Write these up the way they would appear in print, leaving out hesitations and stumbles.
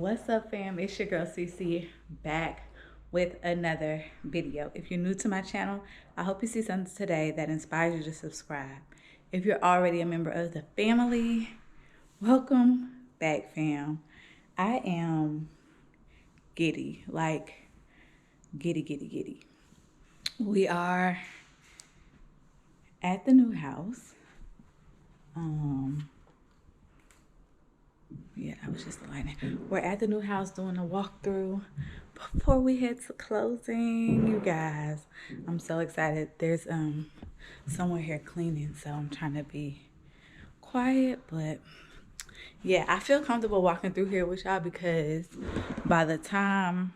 What's up, fam? It's your girl Cece back with another video. If you're new to my channel, I hope you see something today that inspires you to subscribe. If you're already a member of the family, welcome back, fam. I am giddy, like giddy. We are at the new house. Yeah, that was just the lighting. We're at the new house doing a walkthrough before we head to closing, you guys. I'm so excited. There's someone here cleaning, so I'm trying to be quiet, but yeah, I feel comfortable walking through here with y'all because by the time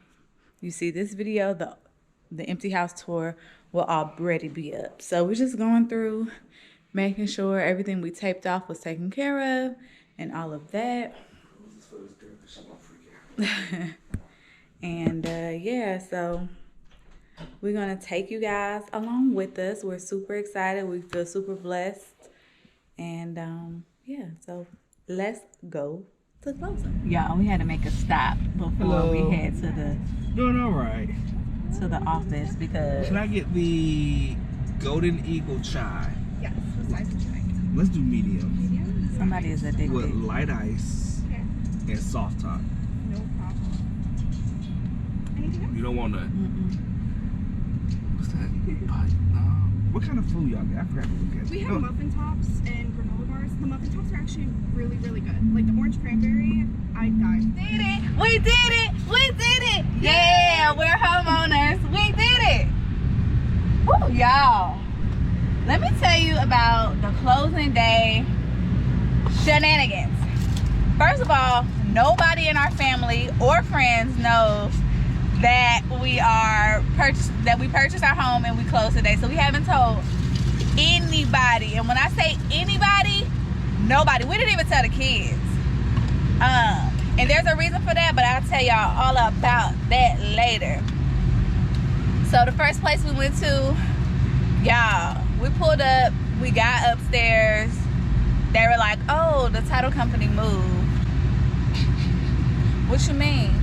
you see this video, the empty house tour will already be up. So we're just going through, making sure everything we taped off was taken care of and all of that. And yeah, so we're gonna take you guys along with us. We're super excited. We feel super blessed. And yeah, so let's go to closing. Y'all, we had to make a stop before we head to the office because can I get the Golden Eagle chai? Yes, what size would you like? Let's do medium. Medium? somebody is addicted. With light ice and soft top. No problem. Anything else? You don't want that. What's that? What kind of food y'all get? I forgot to look at. We have muffin tops and granola bars. The muffin tops are actually really, really good. Like the orange cranberry, I died. We did it! Yeah, we're homeowners. We did it! Woo, y'all. Let me tell you about the closing day shenanigans. First of all, nobody in our family or friends knows that we purchased our home and we closed today. So we haven't told anybody. And when I say anybody, nobody. We didn't even tell the kids. And there's a reason for that, but I'll tell y'all all about that later. So the first place we went to, y'all, we pulled up, we got upstairs. They were like, oh, the title company moved. What you mean?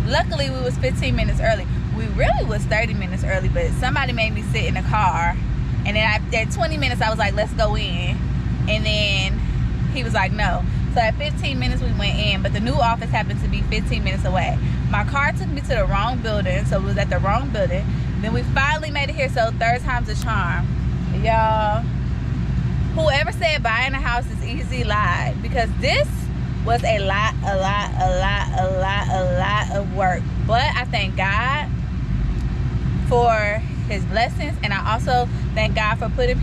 Luckily, we was 15 minutes early. We really was 30 minutes early, but somebody made me sit in the car. And then at 20 minutes, I was like, let's go in. And then he was like, no. So at 15 minutes, we went in, but the new office happened to be 15 minutes away. My car took me to the wrong building, so it was at the wrong building. Then we finally made it here, so third time's a charm. Y'all, whoever said buying a house is easy lied, because this was a lot of work. But I thank God for his blessings, and I also thank God for putting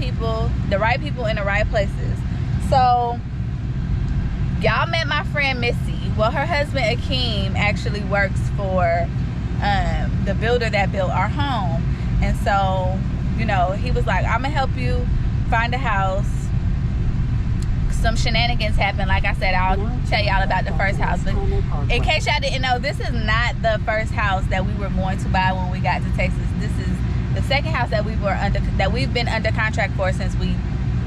the right people in the right places. So y'all met my friend Missie. Well, her husband Akeem actually works for the builder that built our home. And so, you know, he was like, I'm gonna help you find a house. Some shenanigans happened. Like I said, I'll tell y'all about the first house. But in case y'all didn't know, this is not the first house that we were going to buy when we got to Texas. This is the second house that we've been under contract for since we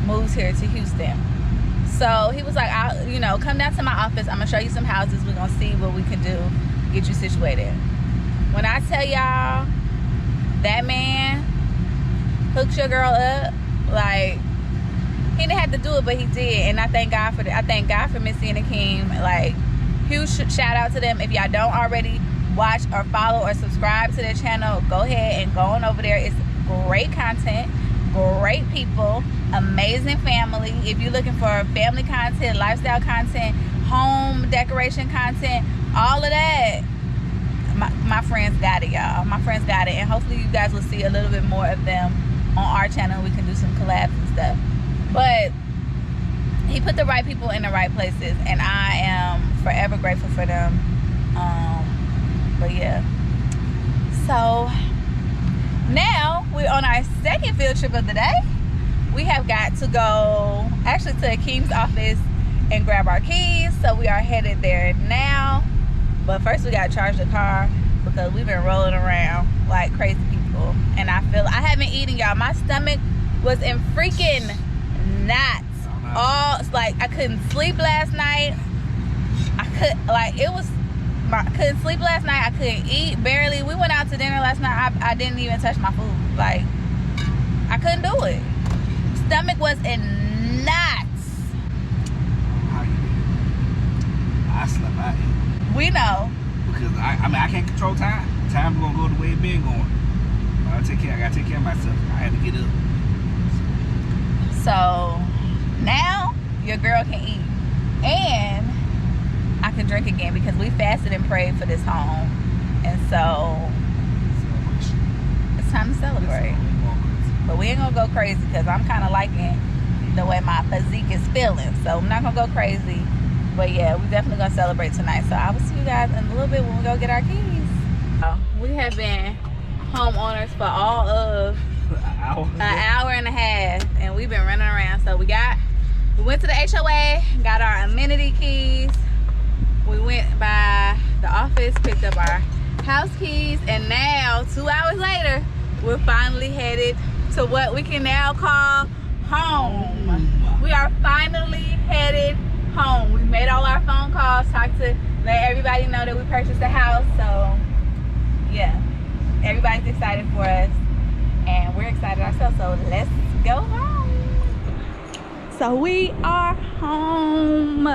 moved here to Houston. So he was like, come down to my office. I'm gonna show you some houses. We're gonna see what we can do, get you situated. When I tell y'all, that man hooked your girl up, like, he didn't have to do it, but he did. And I thank God for that. I thank God for Missie and Akeem. Like, huge shout out to them. If y'all don't already watch or follow or subscribe to their channel, go ahead and go on over there. It's great content, great people, amazing family. If you're looking for family content, lifestyle content, home decoration content, all of that, my friends got it, y'all. My friends got it. And hopefully you guys will see a little bit more of them on our channel. We can do some collabs and stuff. But he put the right people in the right places, and I am forever grateful for them. But yeah, so now we're on our second field trip of the day. We have got to go actually to Akeem's office and grab our keys, so we are headed there now. But first we gotta charge the car because we've been rolling around like crazy people, and I haven't eaten, y'all. My stomach was in freaking knots. Like, I couldn't sleep last night. It was couldn't sleep last night. I couldn't eat, barely. We went out to dinner last night. I didn't even touch my food. Like, I couldn't do it. Stomach was in knots. How you did? I slept. I ate. We know. Because I can't control time. Time gonna go the way it been going. I gotta take care of myself. I had to get up. So now your girl can eat. And I can drink again because we fasted and prayed for this home. And so it's time to celebrate. But we ain't gonna go crazy because I'm kind of liking the way my physique is feeling. So I'm not gonna go crazy. But yeah, we're definitely gonna celebrate tonight. So I will see you guys in a little bit when we go get our keys. We have been homeowners for all of an hour and a half, and we've been running around. So we went to the HOA, got our amenity keys. We went by the office, picked up our house keys, and now 2 hours later, we're finally headed to what we can now call home. We are finally headed home. We made all our phone calls, let everybody know that we purchased a house. So yeah, everybody's excited for us, and we're excited ourselves. So let's go home. So we are home.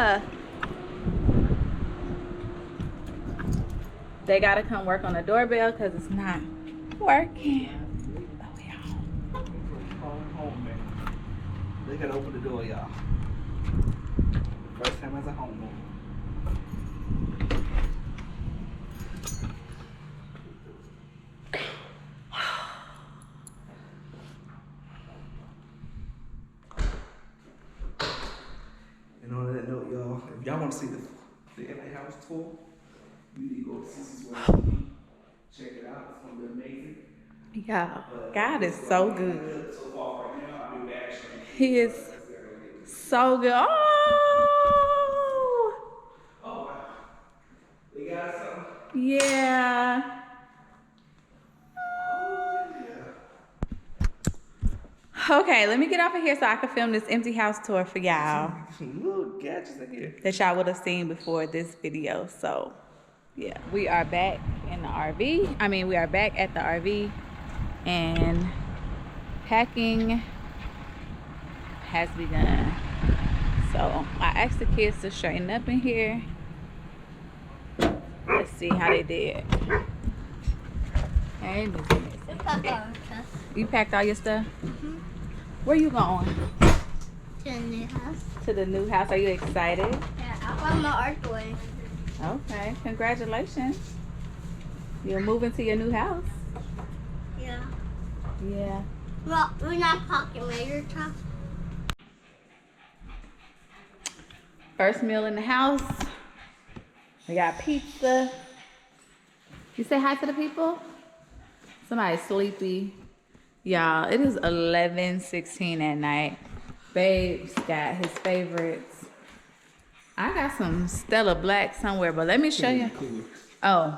They gotta come work on the doorbell because it's not working. But we home. They gotta open the door, y'all. First time as a homeowner. And on that note, y'all, if y'all want to see the LA house tour, you need to go to Sissy's website. Check it out. It's gonna be amazing. Yeah, God is so good. So far right now, I'll be back. He is so good. Oh, Oh, wow. They got something. yeah. Okay, let me get off of here so I can film this empty house tour for y'all Some little gadgets in here. that y'all would have seen before this video. So yeah, we are back in the RV. I mean, we are back at the RV, and packing has begun. So I asked the kids to straighten up in here. Let's see how they did. Hey, you packed all your stuff? Mm-hmm. Where you going? To the new house. To the new house. Are you excited? Yeah, I found my archway. Okay, congratulations. You're moving to your new house. Yeah. Yeah. Well, we're not talking later, talk. First meal in the house. We got pizza. You say hi to the people? Somebody's sleepy. Y'all, it is 11:16 at night. Babe's got his favorites. I got some Stella Black somewhere, but let me show you. Oh,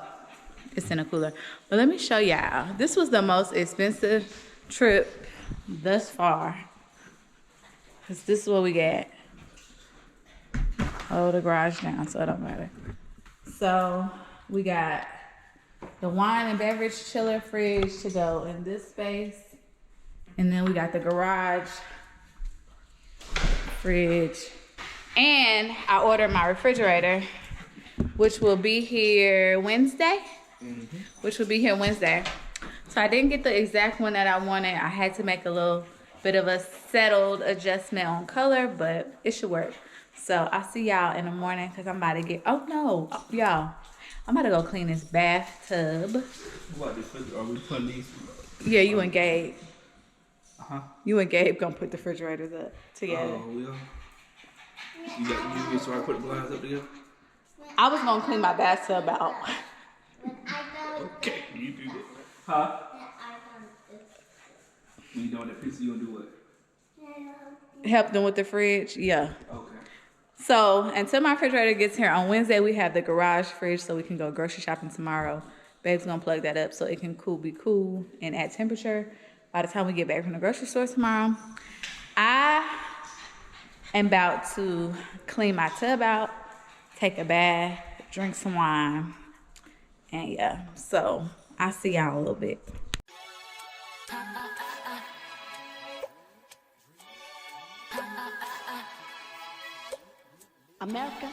it's in a cooler. But let me show y'all. This was the most expensive trip thus far. Cause this is what we got. Hold the garage down so it don't matter. So we got the wine and beverage chiller fridge to go in this space. And then we got the garage fridge. And I ordered my refrigerator, which will be here Wednesday. Which will be here Wednesday. So I didn't get the exact one that I wanted. I had to make a little bit of a settled adjustment on color, but it should work. So I'll see y'all in the morning because I'm about to get, y'all. I'm about to go clean this bathtub. What, are we putting these? Yeah, you and Gabe. Uh-huh. You and Gabe gonna put the refrigerators up together. Oh, we are. You get started putting blinds up together? I was gonna clean my bathtub out. Okay, you do that. Huh? When you doing that pizza, you gonna do what? Help them with the fridge, yeah. Okay. So until my refrigerator gets here on Wednesday, we have the garage fridge so we can go grocery shopping tomorrow. Babe's gonna plug that up so it can be cool and at temperature by the time we get back from the grocery store tomorrow. I am about to clean my tub out, take a bath, drink some wine, And yeah, so I'll see y'all in a little bit. America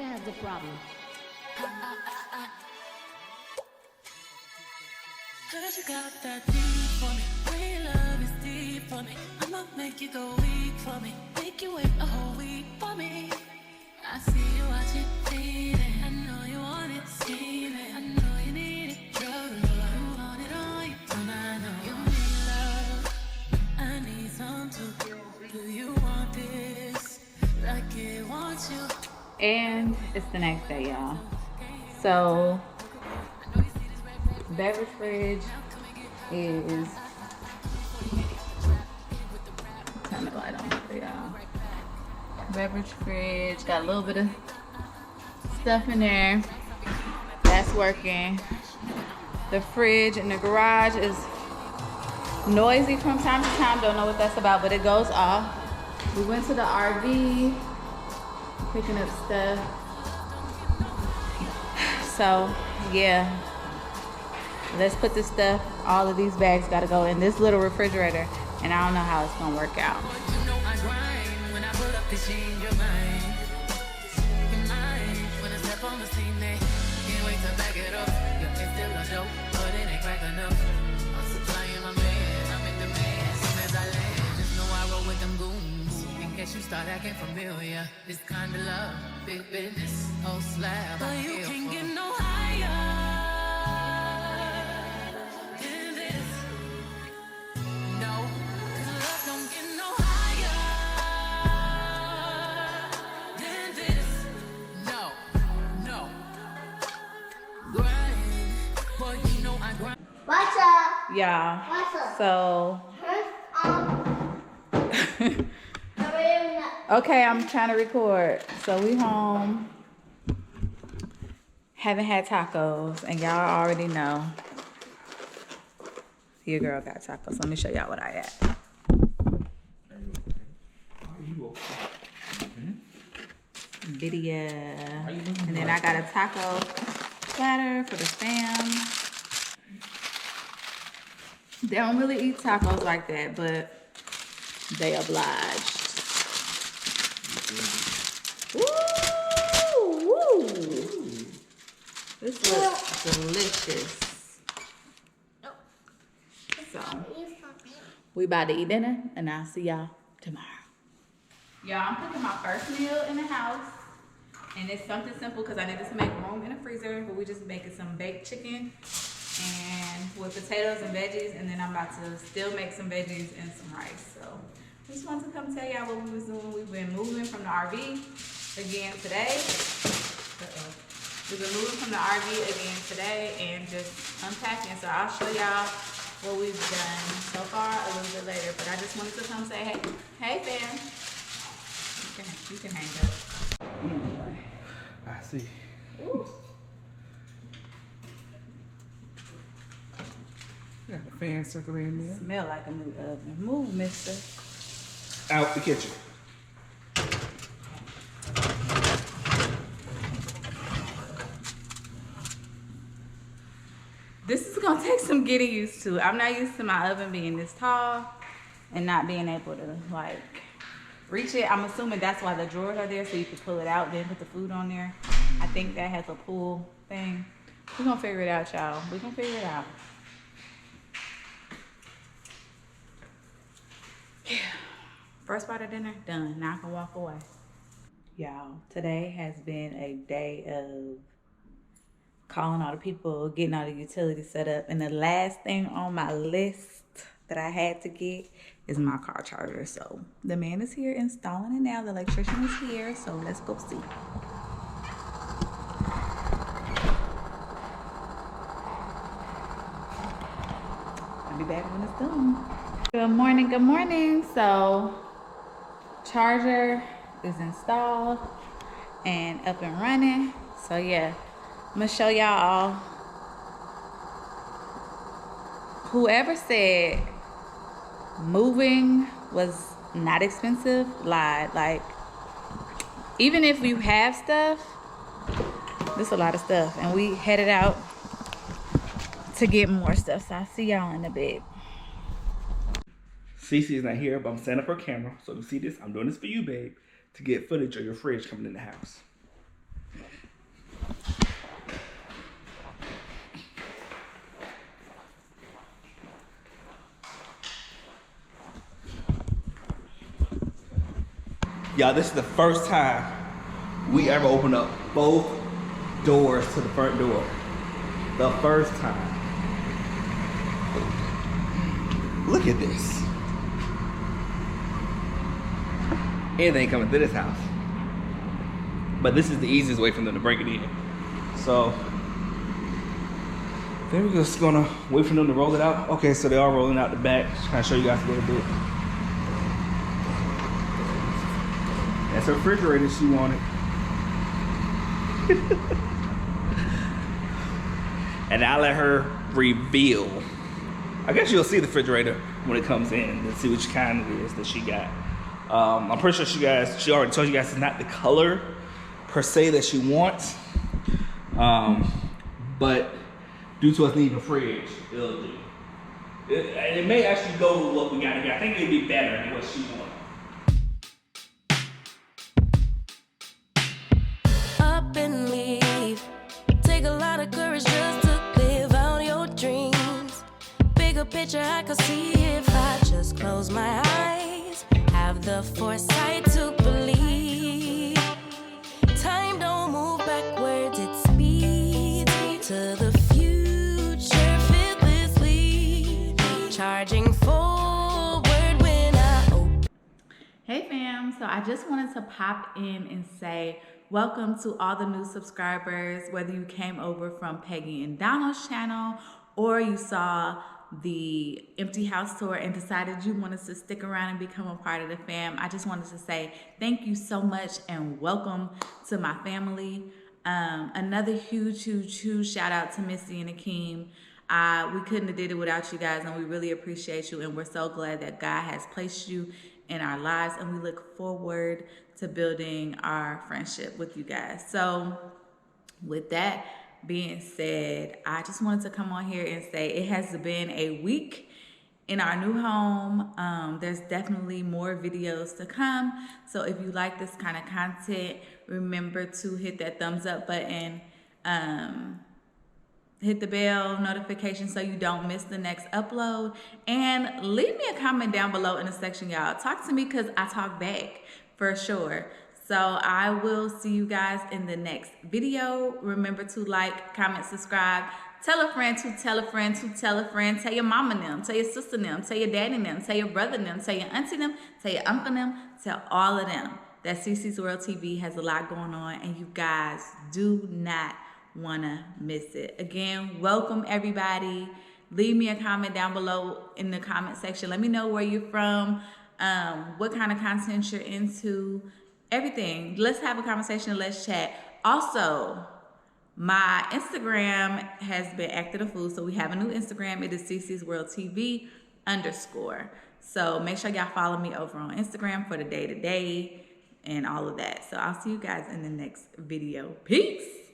has a problem. Cause you got that deep for me. Real love is deep for me. I'ma make you go weak for me. Make you wait a whole week for me. I see you watching, feeding. I know you want it, scheming. I know you need it, drug love. You want it all, you don't I know you need love. I need some too. Do you want this like it wants you? And it's the next day, y'all. So beverage fridge is, turn the light on for y'all. Beverage fridge got a little bit of stuff in there. That's working. The fridge in the garage is noisy from time to time. Don't know what that's about, but it goes off. We went to the RV, picking up stuff. So yeah, let's put this stuff, all of these bags gotta go in this little refrigerator, and I don't know how it's gonna work out. You know I grind when I pull up the scene, you're mine. You're mine. When I step on the scene, they can't wait to back it up. You're still a dope, but it ain't crack enough. I'm supplying my man, I'm in demand. As soon as I land, just know I roll with them goons. In case you start acting familiar, this kind of love, big business, whole slab. But you can't get no higher. What's up? Yeah. What's up? So First, okay, I'm trying to record. So we home. Haven't had tacos, and y'all already know. Your girl got tacos. Let me show y'all what I got. Video. And then I got a taco platter for the fam. They don't really eat tacos like that, but they obliged. Woo! Woo! This looks delicious. So, we about to eat dinner, and I'll see y'all tomorrow. Y'all, I'm cooking my first meal in the house, and it's something simple because I needed to make room in the freezer, but we just making some baked chicken and with potatoes and veggies, and then I'm about to still make some veggies and some rice. So, I just wanted to come tell y'all what we was doing. We've been moving from the RV again today. We've been moving from the RV again today and just unpacking. So I'll show y'all what we've done so far a little bit later. But I just wanted to come say, hey fam. You can hang up. Anyway. I see. Ooh. Got a fan circling in there. Smell like a new oven. Move, mister. Out the kitchen. This is gonna take some getting used to. I'm not used to my oven being this tall and not being able to like reach it. I'm assuming that's why the drawers are there, so you can pull it out, then put the food on there. I think that has a pull thing. We're gonna figure it out, y'all. We're gonna figure it out. Yeah. First part of dinner, done. Now I can walk away. Y'all, today has been a day of calling all the people, getting all the utilities set up. And the last thing on my list that I had to get is my car charger. So the man is here installing it now. The electrician is here. So let's go see. I'll be back when it's done. Good morning, good morning. So charger is installed and up and running. So yeah, I'm gonna show y'all. Whoever said moving was not expensive lied. Like, even if you have stuff, there's a lot of stuff, and we headed out to get more stuff. So I'll see y'all in a bit. Cece is not here, but I'm setting up her camera. So if you see this, I'm doing this for you, babe, to get footage of your fridge coming in the house. Y'all, this is the first time we ever opened up both doors to the front door. The first time. Look at this. Anything coming through this house. But this is the easiest way for them to break it in. So, then we're just gonna wait for them to roll it out. Okay, so they are rolling out the back. Just kind of show you guys a little bit. That's her refrigerator she wanted. And I'll let her reveal. I guess you'll see the refrigerator when it comes in and see which kind it is that she got. I'm pretty sure she already told you guys it's not the color per se that she wants. But due to us needing a fridge, it'll do. And it may actually go with what we got here. I think it'd be better than what she wants. Up and leave. Take a lot of courage just to live out your dreams. Bigger picture I could see if I just close my eyes. Have the foresight to believe. Time don't move backwards, it speeds to the future fearlessly. Charging forward when I open. Hey fam, so I just wanted to pop in and say welcome to all the new subscribers, whether you came over from Peggy and Donald's channel or you saw the empty house tour and decided you wanted to stick around and become a part of the fam. I just wanted to say thank you so much and welcome to my family. Another huge shout out to Missie and Akeem. We couldn't have did it without you guys, and we really appreciate you, and we're so glad that God has placed you in our lives, and we look forward to building our friendship with you guys. So with that being said, I just wanted to come on here and say it has been a week in our new home. There's definitely more videos to come. So if you like this kind of content, remember to hit that thumbs up button, hit the bell notification so you don't miss the next upload, and leave me a comment down below in the section, y'all. Talk to me because I talk back for sure. So I will see you guys in the next video. Remember to like, comment, subscribe, tell a friend to tell a friend to tell a friend, tell your mama them, tell your sister them, tell your daddy them, tell your brother them, tell your auntie them, tell your uncle them, tell all of them that CC's World TV has a lot going on and you guys do not wanna miss it. Again, welcome everybody. Leave me a comment down below in the comment section. Let me know where you're from, what kind of content you're into, everything. Let's have a conversation and let's chat. Also, my Instagram has been acting a fool, so we have a new Instagram. It is CC's World TV _. So make sure y'all follow me over on Instagram for the day-to-day and all of that. So I'll see you guys in the next video. Peace.